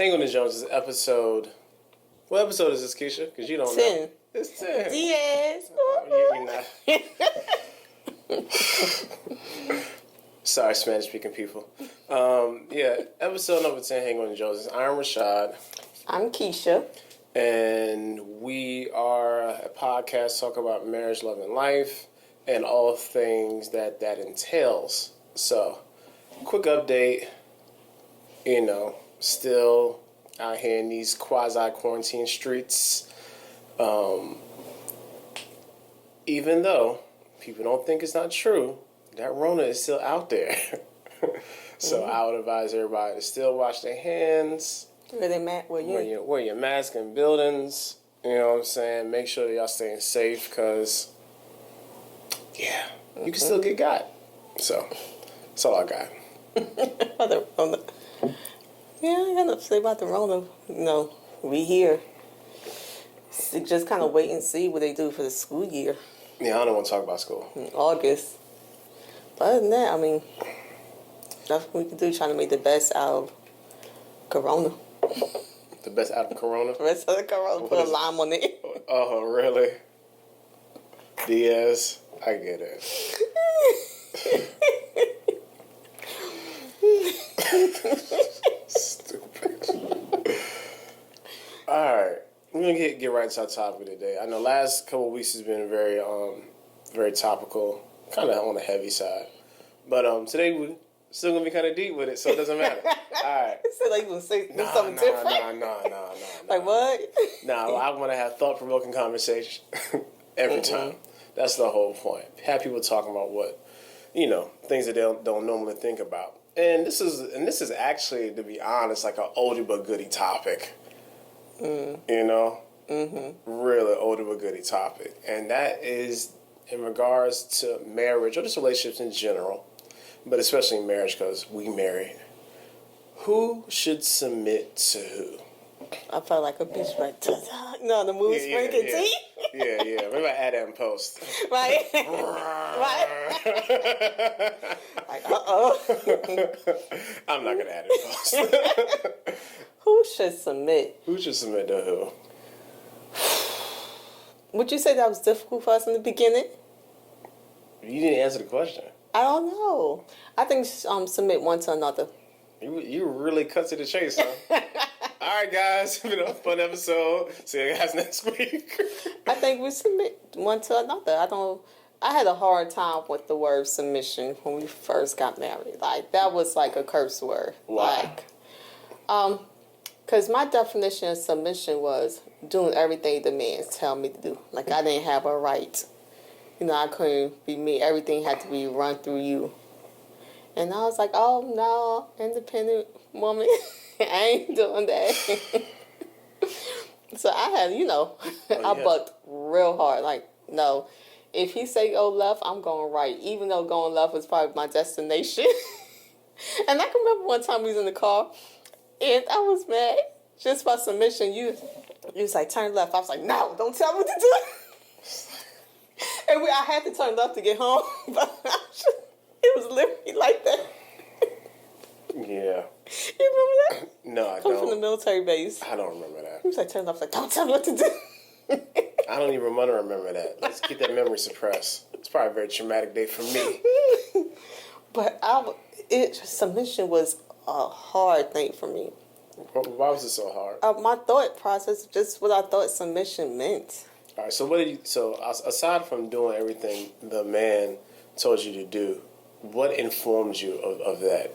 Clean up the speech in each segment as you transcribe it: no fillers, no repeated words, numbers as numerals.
Hang on to Jones' episode. What episode is this, Keisha? Because you don't 10. know. It's 10. Yes. You're not. Sorry, Spanish-speaking people. Episode number 10, Hang on to Jones. I'm Rashad. I'm Keisha. And we are a podcast talk about marriage, love, and life, and all things that entails. So, quick update. Still out here in these quasi-quarantine streets. Even though people don't think it's not true, that Rona is still out there. So I would advise everybody to still wash their hands. Wear your mask in buildings. You know what I'm saying? Make sure that y'all staying safe because, you can still get got. So, that's all I got. About the Rona. Yeah, I got nothing to say about the Rona. We here. So just kind of wait and see what they do for the school year. Yeah, I don't want to talk about school. In August. But other than that, that's what we can do, trying to make the best out of Corona. The best out of Corona? The rest of the Corona, put a lime on it. Oh, really? Diaz, I get it. Stupid. Alright, we're going to get right to our topic today. I know last couple of weeks has been very topical, kind of on the heavy side. But today we're still going to be kind of deep with it, so it doesn't matter. Alright. It said like you going to say something different. No. Like what? No, I want to have thought-provoking conversation every time. That's the whole point. Have people talking about what, things that they don't normally think about. And this is actually, to be honest, like an oldie but goodie topic. Really oldie but goodie topic. And that is in regards to marriage or just relationships in general, but especially marriage because we married. Who should submit to who? I felt like a bitch right no, the movie Sprinkle Tea. Yeah. Maybe I add that in post. Right? Right? Like, I'm not going to add it in post. Who should submit? Who should submit to who? Would you say that was difficult for us in the beginning? You didn't answer the question. I don't know. I think submit one to another. You really cut to the chase, huh? All right, guys. It's been a fun episode. See you guys next week. I think we submit one to another. I had a hard time with the word submission when we first got married. Like, that was like a curse word. Why? Because my definition of submission was doing everything the man tell me to do. Like, I didn't have a right. I couldn't be me. Everything had to be run through you. And I was like, oh, no, independent woman. I ain't doing that. So I had, I bucked real hard. Like, no, if he say go left, I'm going right. Even though going left was probably my destination. And I can remember one time we was in the car, and I was mad. Just by submission, you was like, turn left. I was like, no, don't tell me what to do. And I had to turn left to get home. But it was literally like that. Yeah. You remember that? No, I Come don't. from the military base. I don't remember that. He was like, turn left. Like, don't tell me what to do. I don't even want to remember that. Let's keep that memory suppressed. It's probably a very traumatic day for me. But submission was a hard thing for me. Why was it so hard? My thought process, just what I thought submission meant. All right, so aside from doing everything the man told you to do, what informed you of that?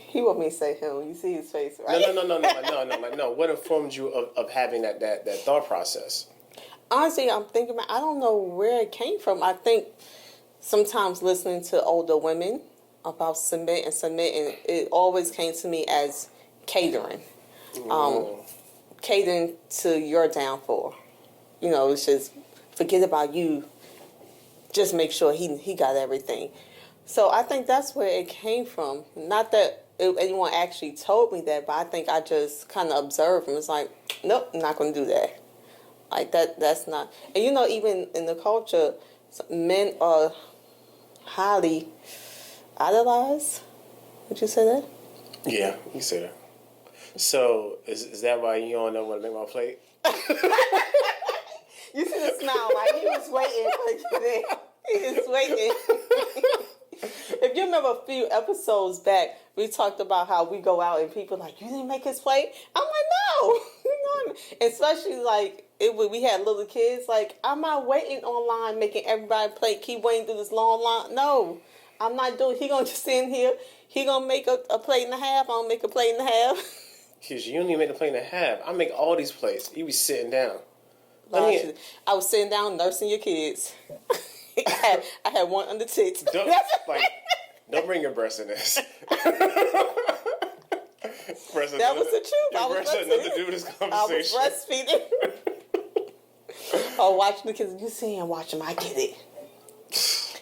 He want me to say him. You see his face, right? No. What informed you of having that thought process? Honestly, I'm thinking I don't know where it came from. I think sometimes listening to older women about submit, and it always came to me as catering. Catering to your downfall. It's just forget about you. Just make sure he got everything. So I think that's where it came from. Not that anyone actually told me that, but I think I just kind of observed and was like, nope, I'm not going to do that. Like, that's not... And, even in the culture, men are highly idolized. Would you say that? Yeah, you say that. So is that why you don't know what to make my plate? You see the smile, like he was waiting for you. He was waiting. If you remember a few episodes back, we talked about how we go out and people like, you didn't make his plate? I'm like, no. Especially like we had little kids, like, I'm not waiting online making everybody plate, keep waiting through this long line. No, I'm not doing. He gonna just stand here. He gonna make a plate and a half. I'm gonna make a plate and a half. Because you don't even make the plate and a half. I make all these plates. You be sitting down. I was sitting down nursing your kids. I had one under tits. Don't bring your breast in this. That was the truth. Your breast had nothing to do with this conversation. I was breastfeeding. Oh, watching the kids. You see him watch them. I get it.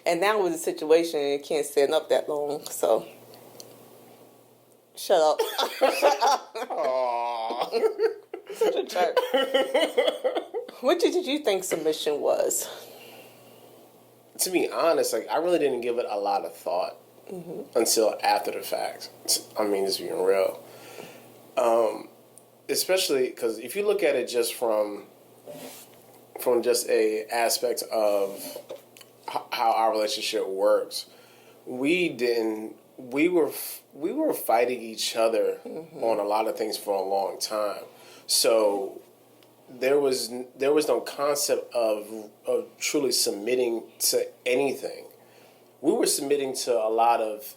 And now with the situation, you can't stand up that long. So, shut up. Aww. Such a jerk. What did you think submission was? To be honest, like, I really didn't give it a lot of thought until after the fact. I mean, just being real. Especially because if you look at it just from just a aspect of how our relationship works, we were fighting each other on a lot of things for a long time. So there was no concept of truly submitting to anything. We were submitting to a lot of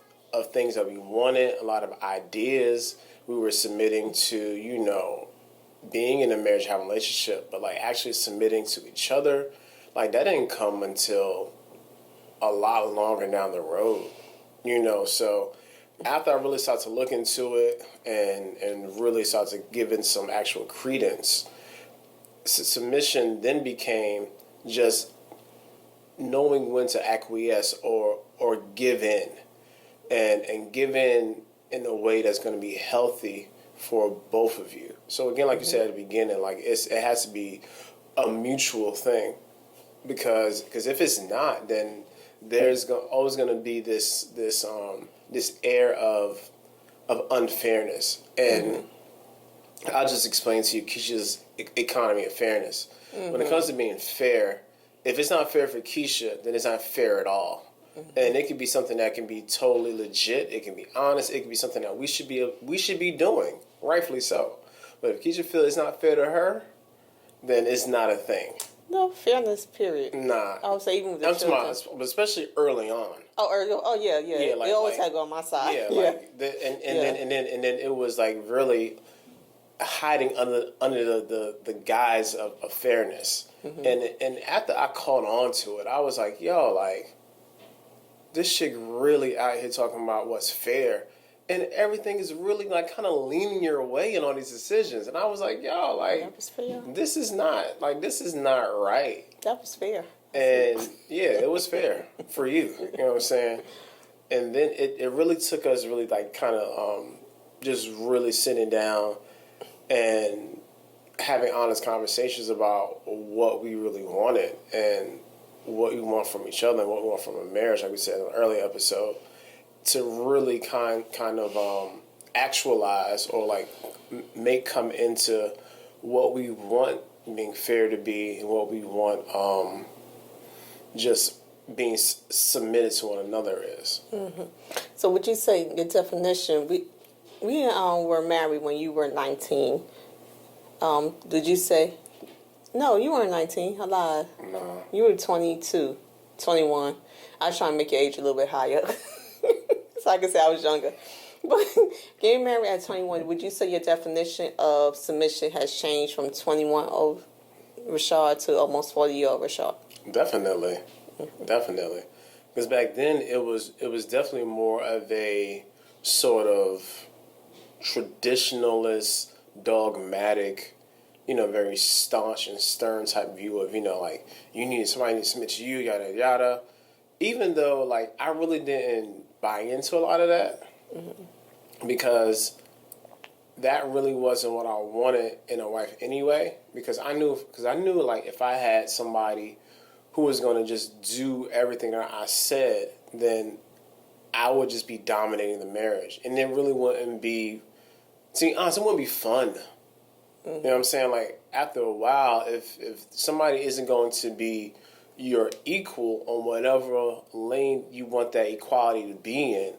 things that we wanted, a lot of ideas. We were submitting to, being in a marriage, having a relationship, but like actually submitting to each other, like that didn't come until a lot longer down the road, So after I really started to look into it and really started to give in some actual credence, submission then became just knowing when to acquiesce or give in, and give in a way that's going to be healthy for both of you. So again, like you said at the beginning, like it has to be a mutual thing, because if it's not, then there's always going to be this air of unfairness. And I'll just explain to you Keisha's economy of fairness. When it comes to being fair, if it's not fair for Keisha, then it's not fair at all. And it could be something that can be totally legit. It can be honest. It can be something that we should be doing, rightfully so. But if Keisha feels it's not fair to her, then it's not a thing. No, fairness, period. Nah. I would say even with the children. But especially early on. Yeah. Like, it always had to go on my side. Yeah, and then it was like really hiding under the guise of fairness. And after I caught on to it, I was like, yo, like, this chick really out here talking about what's fair, and everything is really like kind of leaning your way in all these decisions. And I was like, yo, like, that was fair. This is not right. That was fair. And yeah, it was fair for you. You know what I'm saying? And then it really took us really like kind of just really sitting down and having honest conversations about what we really wanted and what we want from each other and what we want from a marriage, like we said in an earlier episode, to really kind of actualize or like make come into what we want being fair to be and what we want just being submitted to one another is. So would you say your definition, we were married when you were 19. Did you say? No, you weren't 19. I lied. No. You were 22, 21. I was trying to make your age a little bit higher. So I could say I was younger. But getting married at 21, would you say your definition of submission has changed from 21-year-old Rashad to almost 40-year-old Rashad? Definitely. Definitely. Because back then it was definitely more of a sort of traditionalist, dogmatic, very staunch and stern type view of, like, somebody needs to submit to you, yada, yada. Even though, like, I really didn't buy into a lot of that because that really wasn't what I wanted in a wife anyway. Because I knew, like, if I had somebody who was going to just do everything that I said, then I would just be dominating the marriage. And there really wouldn't be See, honestly, it wouldn't be fun. You know what I'm saying? Like, after a while, if somebody isn't going to be your equal on whatever lane you want that equality to be in,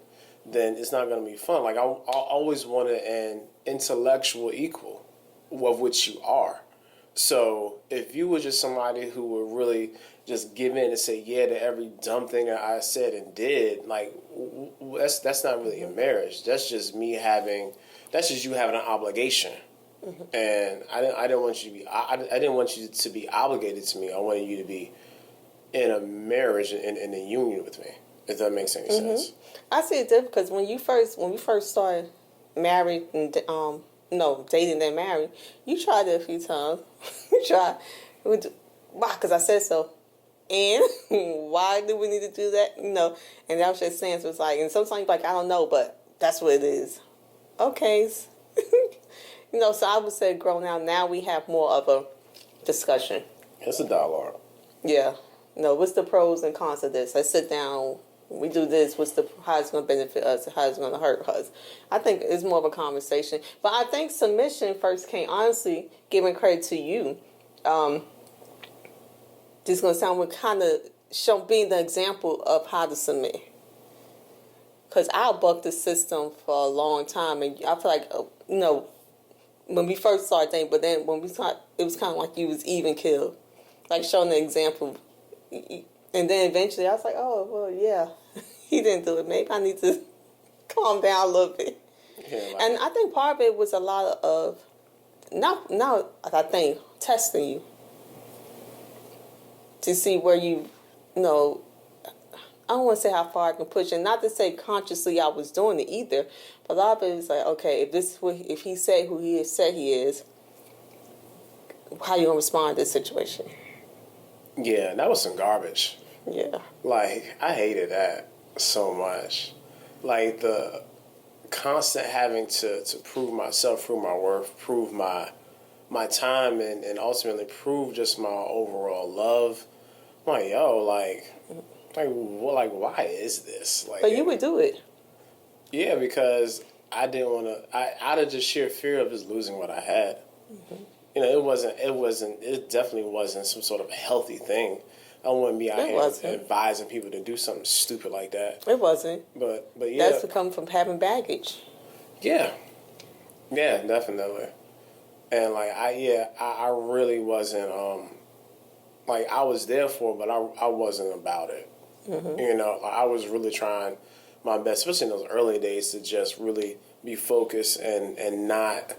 then it's not going to be fun. Like, I always wanted an intellectual equal of which you are. So if you were just somebody who would really just give in and say yeah to every dumb thing that I said and did, like, that's not really a marriage. That's just me having, that's just you having an obligation. And I didn't want you to be. I didn't want you to be obligated to me. I wanted you to be in a marriage and in a union with me. If that makes any sense. I see it different because when we first started married and dating then married, you tried it a few times. You tried. Why? Because I said so. And why do we need to do that? And that was just sense was like, and sometimes you're like, I don't know, but that's what it is. Okay. So I would say grown now we have more of a discussion. It's a dialogue. Yeah. What's the pros and cons of this? Let's sit down. We do this. How it's going to benefit us? How it's going to hurt us? I think it's more of a conversation. But I think submission first came, honestly, giving credit to you. Just going to sound kind of being the example of how to submit. Because I bucked the system for a long time. And I feel like, when we first started dating, but then when we started, it was kind of like you was even killed. Like showing the example. And then eventually I was like, oh, well, yeah, he didn't do it. Maybe I need to calm down a little bit. Yeah, and I think part of it was a lot of, I think, testing you. To see where I don't want to say how far I can push, and not to say consciously I was doing it either, but a lot of it is like, okay, if he said who he said he is, how you gonna respond to this situation? Yeah, that was some garbage. Yeah. Like, I hated that so much. Like, the constant having to prove myself, prove my worth, prove my time, and ultimately prove just my overall love. I'm like, yo, why is this? Like, but you would do it. Yeah, because I didn't want to. Out of just sheer fear of just losing what I had. Mm-hmm. It definitely wasn't some sort of healthy thing. I wouldn't be out here advising people to do something stupid like that. It wasn't. But yeah. That's come from having baggage. Yeah. Yeah, definitely. And I really wasn't, I was there for it, but I wasn't about it. Mm-hmm. I was really trying my best, especially in those early days, to just really be focused and not,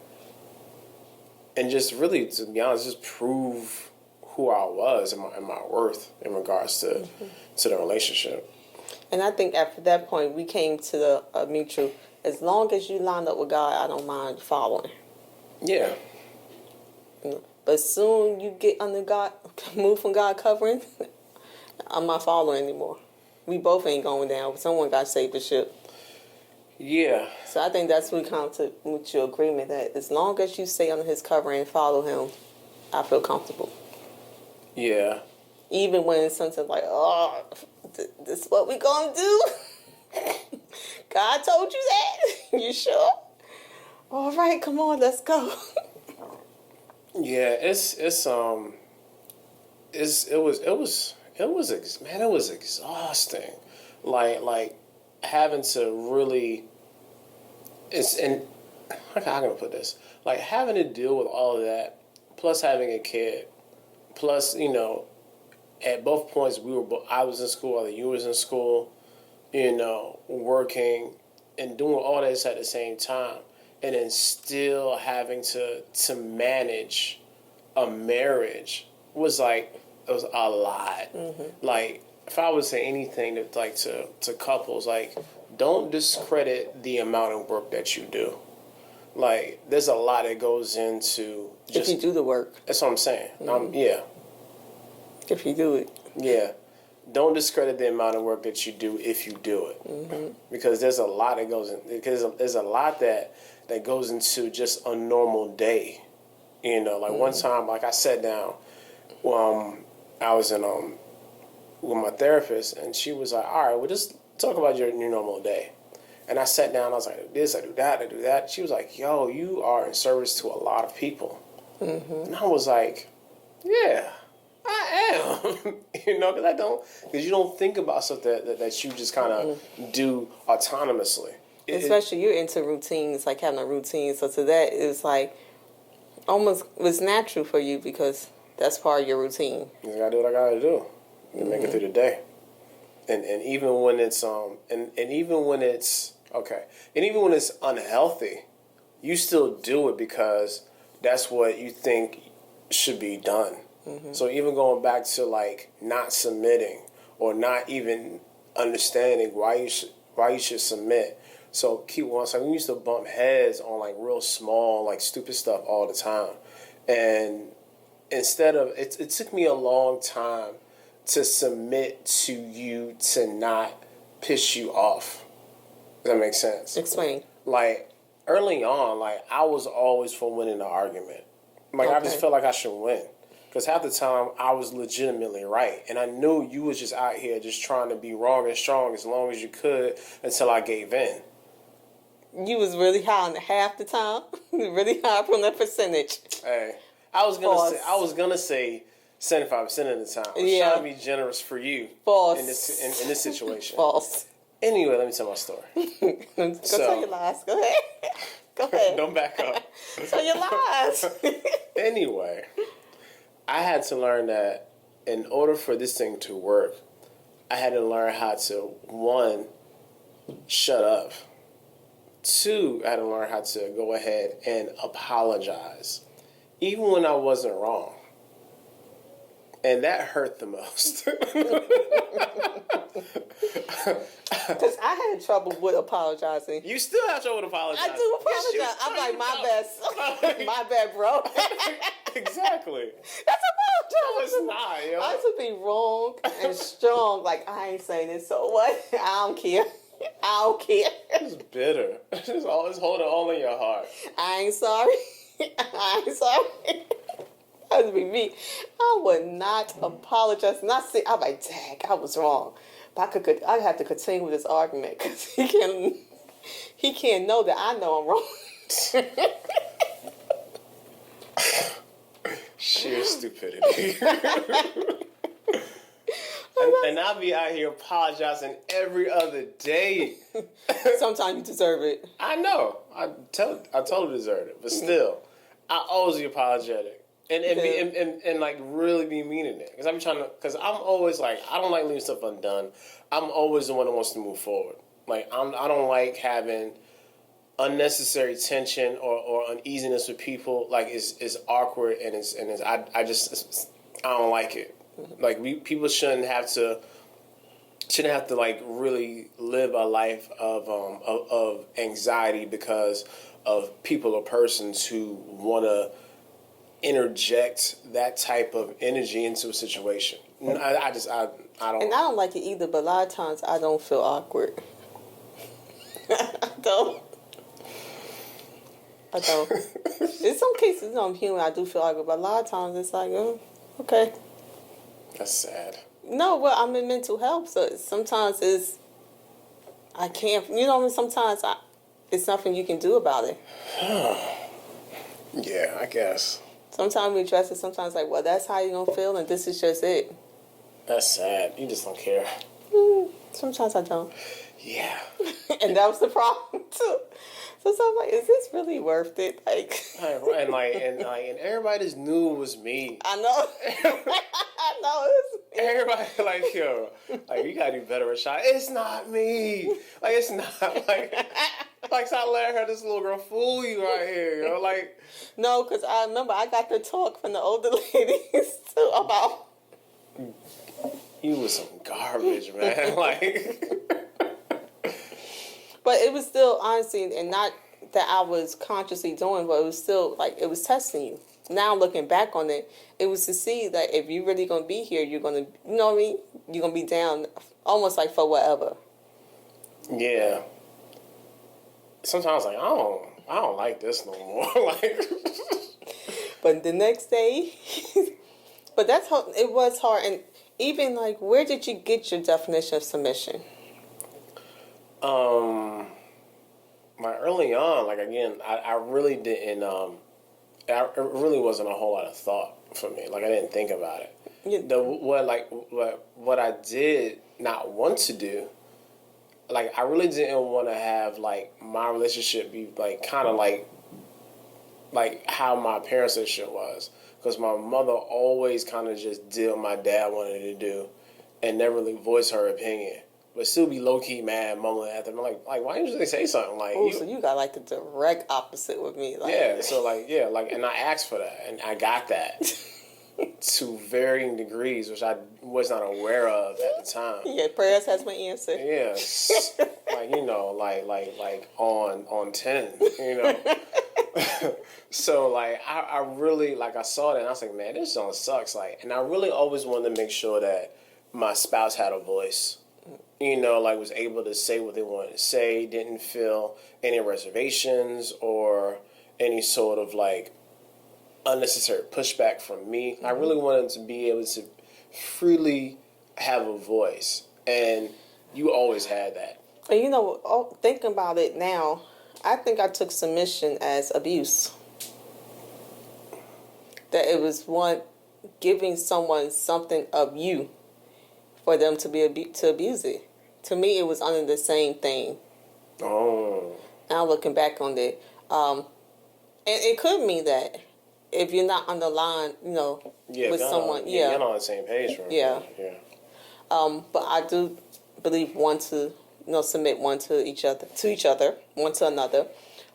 and just really, to be honest, just prove who I was and my worth in regards to the relationship. And I think after that point, we came to the mutual, as long as you line up with God, I don't mind following. Yeah. But soon you get under God, move from God covering, I'm not following anymore. We both ain't going down. Someone got to save the ship. Yeah. So I think that's what we come to mutual agreement, that as long as you stay under his covering and follow him, I feel comfortable. Yeah. Even when something's like, oh, this is what we gonna do? God told you that? You sure? All right, come on, let's go. Yeah, it was exhausting. Like having to really, how can I put this? Like having to deal with all of that, plus having a kid, plus, at both points I was in school, either you was in school, working and doing all this at the same time. And then still having to manage a marriage was a lot. Mm-hmm. Like, if I would say anything to couples, don't discredit the amount of work that you do. Like, there's a lot that goes into if you do the work. That's what I'm saying. Mm-hmm. Yeah. If you do it. Yeah. Don't discredit the amount of work that you do if you do it. Mm-hmm. Because there's a lot that goes in. Because there's a lot that goes into just a normal day. One time, I sat down, I was in with my therapist, and she was like, all right, well, just talk about your normal day. And I sat down, I was like, I do this, I do that, I do that. She was like, yo, you are in service to a lot of people. And I was like, yeah, I am. Because you don't think about stuff that you just kind of do autonomously. Especially you're into routines, like having a routine. So to that, it's like almost was natural for you because that's part of your routine. I gotta do what I gotta do to make it through the day. And even when it's and even when it's okay, and even when it's unhealthy, you still do it because that's what you think should be done. So even going back to like not submitting or not even understanding why you should submit. So keep one. So we used to bump heads on like real small, like stupid stuff all the time, and instead of it took me a long time to submit to you to not piss you off. Does that make sense? Explain. Like early on, like I was always for winning the argument. Like I just felt like I should win. Because half the time I was legitimately right. And I knew you was just out here just trying to be wrong and strong as long as you could until I gave in. You was really high on half the time. Really high from that percentage. Hey, I was gonna say 75% of the time. I was trying to be generous for you. False. In this situation. False. Anyway, let me tell my story. Go tell your lies. Go ahead. Go ahead. Don't back up. Tell your lies. Anyway, I had to learn that in order for this thing to work, I had to learn how to, one, shut up. Two, I had to learn how to go ahead and apologize, even when I wasn't wrong. And that hurt the most. Because I had trouble with apologizing. You still have trouble with apologizing. I do apologize. I'm like, my bad. My bad, bro. Exactly. That's apologize. No, it's not, yo. I have to be wrong and strong. Like, I ain't saying it, so what? I don't care. I don't care. It's bitter. It's always holding all in your heart. I ain't sorry. I ain't sorry. That would be me. I would not apologize. Not say, I'm like, dang, I was wrong. But I have to continue with this argument because he can't know that I know I'm wrong. Sheer stupidity. and I'll be out here apologizing every other day. Sometimes you deserve it. I know. I totally deserve it. But still, I always be apologetic. And like really be meaning it. Because I'm always like, I don't like leaving stuff undone. I'm always the one that wants to move forward. Like, I don't like having unnecessary tension or uneasiness with people. Like, it's awkward and I don't like it. Like, people shouldn't have to like really live a life of anxiety because of people or persons who want to interject that type of energy into a situation. I don't. And I don't like it either, but a lot of times I don't feel awkward. I don't. In some cases, I'm human, I do feel awkward, but a lot of times it's like, oh, okay. That's sad. No, well, I'm in mental health, so sometimes I can't, sometimes it's nothing you can do about it. Yeah, I guess. Sometimes we address it, sometimes like, well, that's how you're going to feel, and this is just it. That's sad. You just don't care. Sometimes I don't. Yeah. And that was the problem, too. So I'm like, is this really worth it? Like, and everybody just knew it was me. I know. I know it was me. Everybody like, yo, like, you gotta do better, Rashad. It's not me. Like, it's not like stop letting her, this little girl, fool you right here, yo. Like, no, because I remember I got the talk from the older ladies too about. You was some garbage, man. Like. But it was still, honestly, and not that I was consciously doing, but it was still, like, it was testing you. Now, looking back on it, it was to see that if you're really going to be here, you're going to, you know what I mean? You're going to be down almost like for whatever. Yeah. Sometimes, like, I don't like this no more. Like. But the next day, but that's how, it was hard. And even, like, where did you get your definition of submission? my early on, like again, I really didn't. It really wasn't a whole lot of thought for me. Like I didn't think about it. Yeah. What I did not want to do, like I really didn't want to have like my relationship be like kind of like how my parents' relationship was, because my mother always kind of just did what my dad wanted to do, and never really voice her opinion, but still be low key mad, mumbling at them. I'm like why didn't they say something? Like, Oh, so you got like the direct opposite with me. Like, yeah, so and I asked for that, and I got that to varying degrees, which I was not aware of at the time. yeah, prayers has been answered. Yes, like on 10, you know. So like I really like I saw that and I was like, man, this song sucks. Like, and I really always wanted to make sure that my spouse had a voice. You know, like was able to say what they wanted to say, didn't feel any reservations or any sort of like unnecessary pushback from me. I really wanted to be able to freely have a voice, and you always had that. And you know, thinking about it now, I think I took submission as abuse. That it was giving someone something of you for them to to abuse it. To me, it was under the same thing. Oh. Now looking back on it, and it could mean that if you're not on the line, you know, with someone, you're not on the same page. Yeah. Yeah. But I do believe one to, submit one to each other, one to another.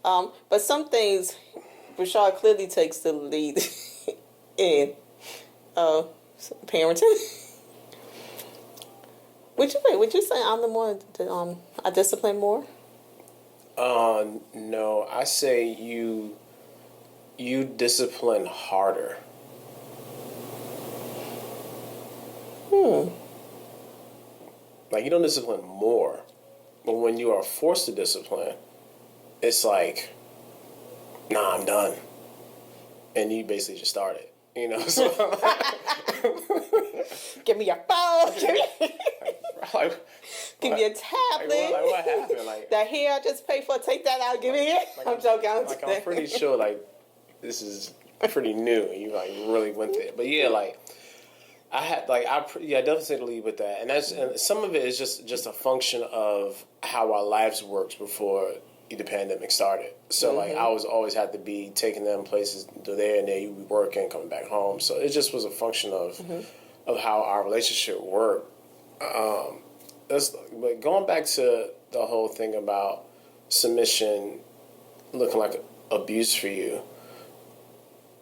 But some things, Rashad clearly takes the lead in parenting. Would you say I'm the one that I discipline more? No, I say you discipline harder. Like you don't discipline more, but when you are forced to discipline, it's like, nah, I'm done, and you basically just started. You know, so give me your phone. Give me a tablet. Like what happened? Like that here I just paid for. Take that out. Give me it. Like, I'm joking. I'm pretty sure like this is pretty new. You like really went there, but yeah, like I had like I definitely say to lead with that, and some of it is just a function of how our lives worked before the pandemic started. So like I was always had to be taking them places to there and there. You be working, coming back home. So it just was a function of how our relationship worked. But going back to the whole thing about submission looking like abuse for you,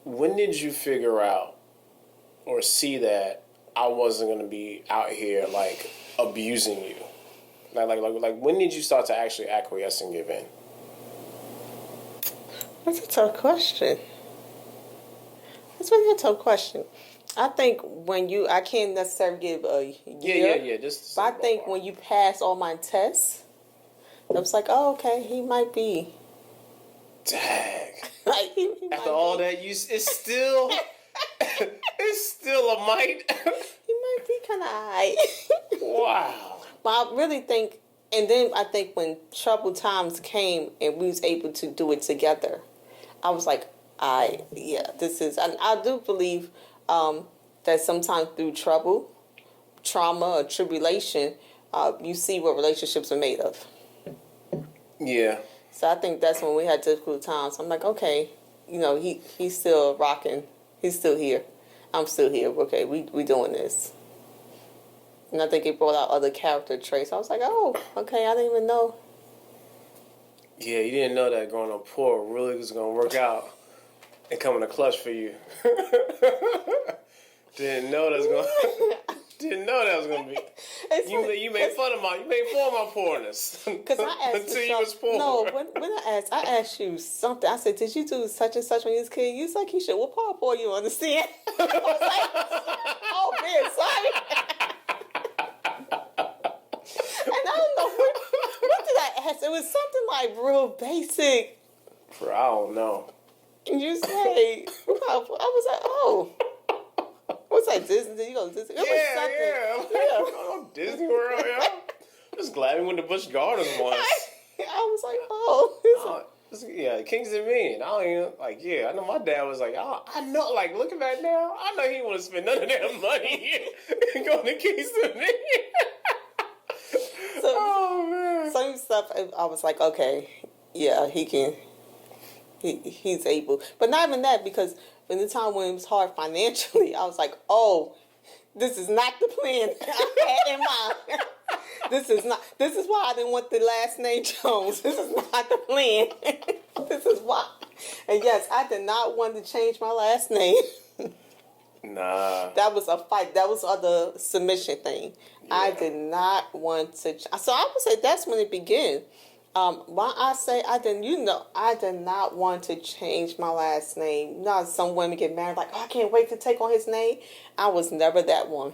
when did you figure out or see that I wasn't going to be out here like abusing you? Like when did you start to actually acquiesce and give in? That's a tough question. That's really a tough question. I think I can't necessarily give a year. Yeah. But I think when you pass all my tests, I was like, oh, okay, he might be. Dang. Like he after all that, it's still a might. He might be kind of alright. Wow. But I really think, and then I think when troubled times came and we was able to do it together, I was like, this is, and I do believe that sometimes through trouble, trauma, or tribulation, you see what relationships are made of. Yeah. So I think that's when we had difficult times. I'm like, okay, he's still rocking. He's still here. I'm still here. Okay, we doing this. And I think it brought out other character traits. I was like, oh, okay, I didn't even know. Yeah, you didn't know that growing up poor really was going to work out and come in a clutch for you. Didn't know that was going to be. You made fun of you made fun of my poorness. Because I asked until you was poor. No, when I asked you something, I said, did you do such and such when you was a kid? You was like, you should. Well, poor, you understand? I was like, oh, man, sorry. And I don't know, what did I ask? It was something like real basic. I don't know. And you say, I was like, oh. What's that, Disney? You go to Disney? It was something. Yeah. Disney World, yeah. I'm just glad we went to Busch Gardens once. I was like, oh. Yeah, kings and mean. I don't even like. Yeah, I know my dad was like, oh, I know. Like looking back now, I know he wouldn't spend none of that money going to kings and mean. So, oh man. some stuff I was like, okay, yeah, he can. He's able, but not even that, because in the time when it was hard financially, I was like, oh, this is not the plan I had in mind. This is not. This is why I didn't want the last name Jones. This is not the plan. This is why. And yes, I did not want to change my last name. Nah. That was a fight. That was the submission thing. Yeah. I did not want to. So I would say that's when it began. Why I say I did not want to change my last name. Now some women get married like, oh, I can't wait to take on his name. I was never that one.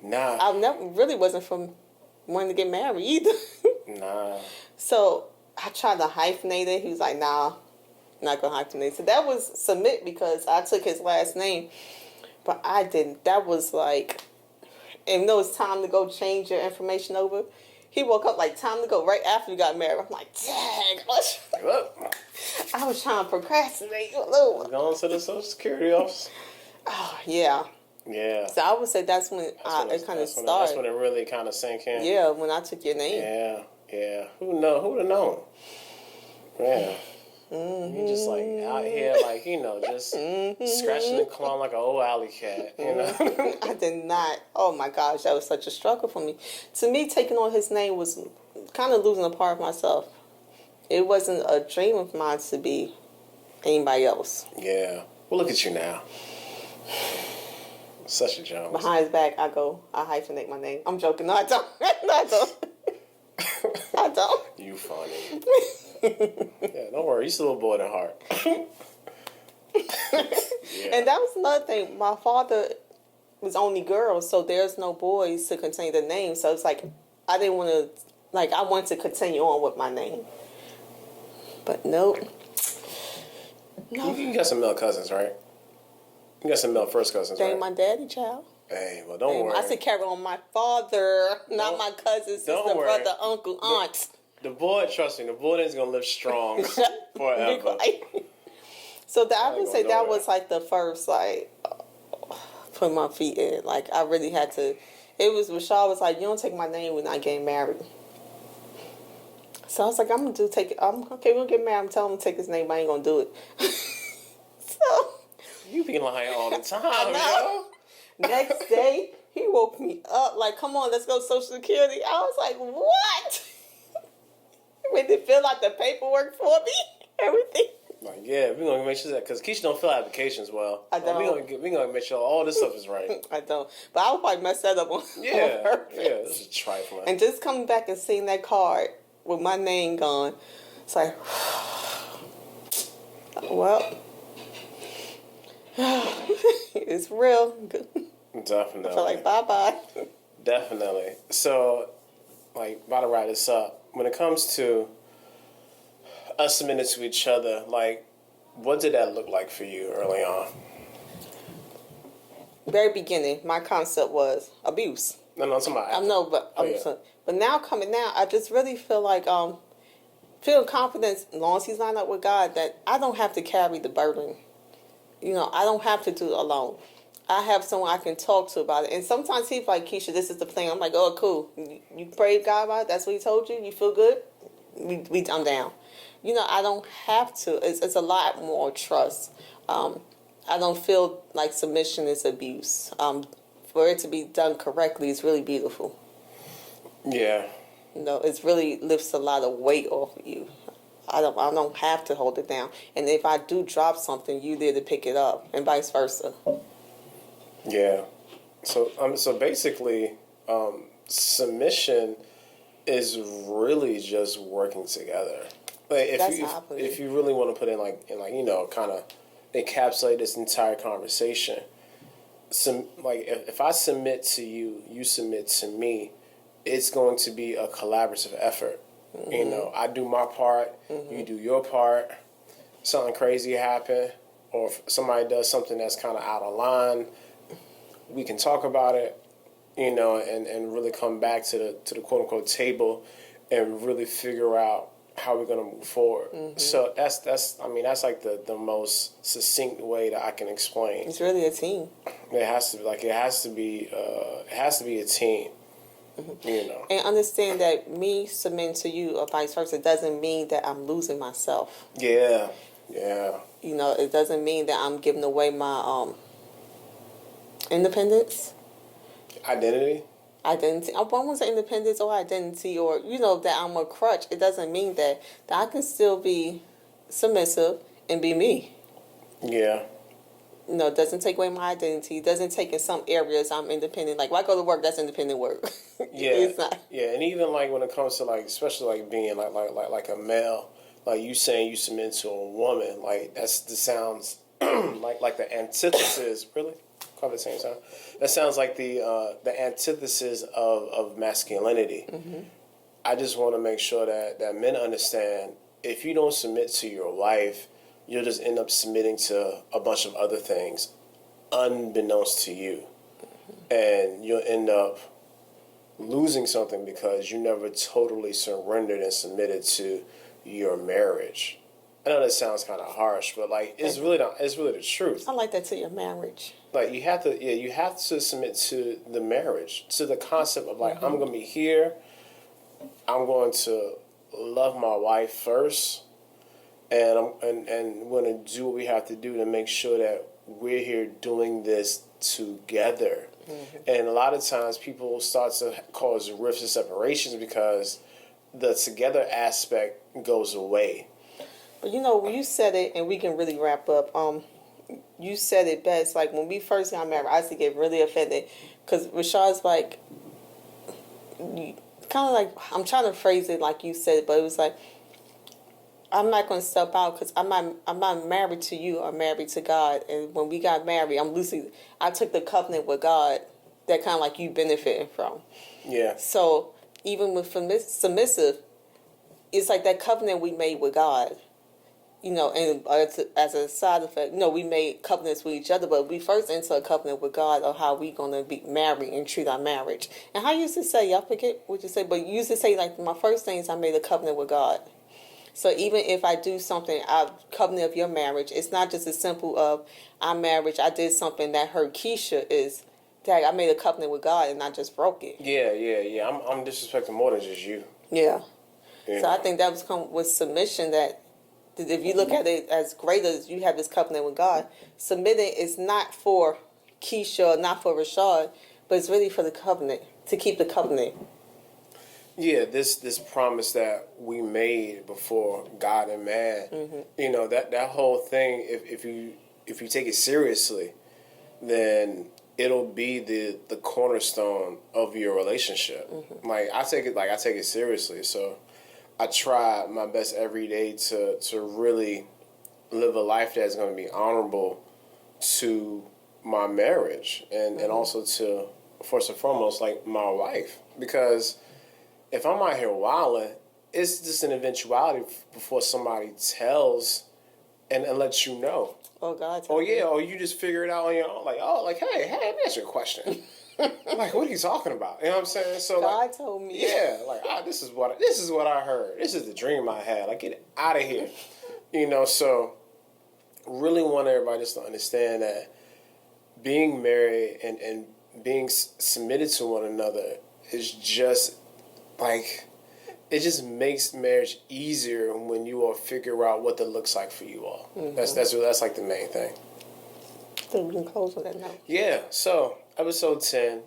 Nah. I never really wasn't from wanting to get married either. Nah. So I tried to hyphenate it. He was like, nah, not gonna hyphenate. So that was submit, because I took his last name, but I didn't. That was like, and it was time to go change your information over. He woke up like, time to go, right after we got married. I'm like, dang. I was trying to procrastinate. Going to the Social Security office. Oh, yeah. Yeah. So I would say that's when it kind of started. That's when it really kind of sank in. Yeah, when I took your name. Yeah, yeah. Who would have known? Yeah. Mm-hmm. You just like out here, like, just scratching and clawing like an old alley cat, I did not. Oh my gosh, that was such a struggle for me. To me, taking on his name was kind of losing a part of myself. It wasn't a dream of mine to be anybody else. Yeah. Well, look at you now. Such a Jones. Behind his back, I hyphenate my name. I'm joking. No, I don't. No, I don't. I don't. You funny. Yeah, don't worry. You're still a boy at heart. Yeah. And that was another thing. My father was only girls, so there's no boys to contain the name. So it's like, I didn't want to, I wanted to continue on with my name. But nope. No. You got some male cousins, right? You got some male first cousins, right? My daddy, child. Hey, well, don't worry. I said carry on my father, not my cousins, sister, brother, uncle, aunt. The boy, trust me, the boy is going to live strong forever. So I would say that was like the first, put my feet in. Like, I really had to. It was, Rashad was like, you don't take my name, we're not getting married. So I was like, okay, we'll get married. I'm telling him to take his name, I ain't going to do it. So. You be lying all the time, yo. Next day, he woke me up like, come on, let's go to Social Security. I was like, what? We did fill out the paperwork for me, everything. Like, yeah, we're going to make sure that, because Keisha don't fill out applications well. I don't. We're going to make sure all this stuff is right. I don't. But I would probably mess that up on purpose. Yeah, this is trifling. And just coming back and seeing that card with my name gone, it's like, well, it's real. Definitely. I feel like bye-bye. Definitely. So, about to wrap this up. When it comes to us submitting to each other, what did that look like for you early on? Very beginning, my concept was abuse. No, somebody. I know, but but now I just really feel like feel confidence, as long as he's lined up with God, that I don't have to carry the burden. I don't have to do it alone. I have someone I can talk to about it. And sometimes he's like, Keisha, this is the plan. I'm like, oh, cool. You prayed God about it? That's what he told you? You feel good? I'm down. I don't have to. It's a lot more trust. I don't feel like submission is abuse. For it to be done correctly is really beautiful. Yeah. It really lifts a lot of weight off of you. I don't have to hold it down. And if I do drop something, you there to pick it up, and vice versa. Yeah. So basically, submission is really just working together. If you really want to put in kind of encapsulate this entire conversation. If I submit to you, you submit to me, it's going to be a collaborative effort. Mm-hmm. I do my part, you do your part. Something crazy happen, or if somebody does something that's kind of out of line, we can talk about it, and really come back to the quote unquote table and really figure out how we're going to move forward. So that's like the most succinct way that I can explain. It's really a team. It has to be a team. You know. And understand that me submitting to you or vice versa doesn't mean that I'm losing myself. Yeah. You know, it doesn't mean that I'm giving away my independence. Identity. I won't say independence or identity, or you know that I'm a crutch. It doesn't mean that I can still be submissive and be me. Yeah. You know, it doesn't take away my identity. It doesn't take in some areas I'm independent. Like when I go to work, that's independent work. Yeah. It's not. Yeah, and even like when it comes to like, especially like being like a male, like you saying you submit to a woman, like this sounds like the antithesis. Really, call it the same time. That sounds like the antithesis of masculinity. Mm-hmm. I just want to make sure that men understand if you don't submit to your wife, you'll just end up submitting to a bunch of other things unbeknownst to you. And you'll end up losing something because you never totally surrendered and submitted to your marriage. I know that sounds kind of harsh, but like it's really the truth. I like that, to your marriage. Like you have to submit to the marriage, to the concept of like, I'm going to be here. I'm going to love my wife first. And we're going to do what we have to do to make sure that we're here doing this together. Mm-hmm. And a lot of times people start to cause rifts and separations because the together aspect goes away. But you know, when you said it, and we can really wrap up, you said it best. Like when we first got married, I used to get really offended because Rashad's like, kind of like, I'm trying to phrase it like you said, but it was like, I'm not going to step out because I'm not married to you. I'm married to God. And when we got married, I took the covenant with God that kind of like you benefiting from. Yeah. So even with submissive, it's like that covenant we made with God. You know, and as a side effect, you know, we made covenants with each other, but we first entered a covenant with God of how we going to be married and treat our marriage. And how you used to say, I forget what you say, but you used to say, like, my first thing is I made a covenant with God. So even if I do something, I covenant of your marriage, it's not just as simple of our marriage, I did something that hurt Keisha, is that I made a covenant with God and I just broke it. Yeah. I'm disrespecting more than just you. Yeah. So I think that was come with submission, that if you look at it as great as you have this covenant with God, submitting is not for Keisha, not for Rashad, but it's really for the covenant, to keep the covenant. Yeah, this promise that we made before God and man, you know, that whole thing, if you take it seriously, then it'll be the cornerstone of your relationship. Mm-hmm. Like I take it seriously. So I try my best every day to really live a life that's going to be honorable to my marriage and also to, first and foremost, like my wife. Because if I'm out here wilding, it's just an eventuality before somebody tells and lets you know. Oh, God. Oh, yeah. Or you just figure it out on your own. Like, hey, let me ask you a question. Like, what are you talking about? You know what I'm saying? So God told me. Yeah, like, this is what I heard. This is the dream I had. Like, get out of here. You know, so really want everybody just to understand that being married and being submitted to one another is just like, it just makes marriage easier when you all figure out what that looks like for you all. Mm-hmm. That's like the main thing. I think we can close on that note. Yeah, so episode 10,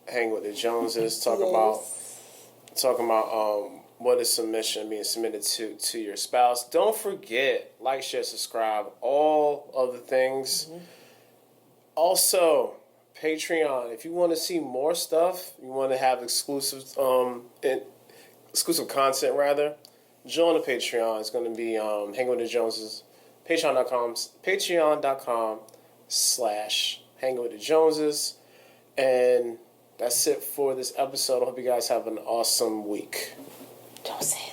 Hang with the Joneses, talking about what is submission, being submitted to your spouse. Don't forget, like, share, subscribe, all of the things. Mm-hmm. Also, Patreon. If you want to see more stuff, you want to have exclusive content rather, join the Patreon. It's going to be Hang with the Joneses. Patreon.com/Hang with the Joneses. And that's it for this episode. I hope you guys have an awesome week. Jose.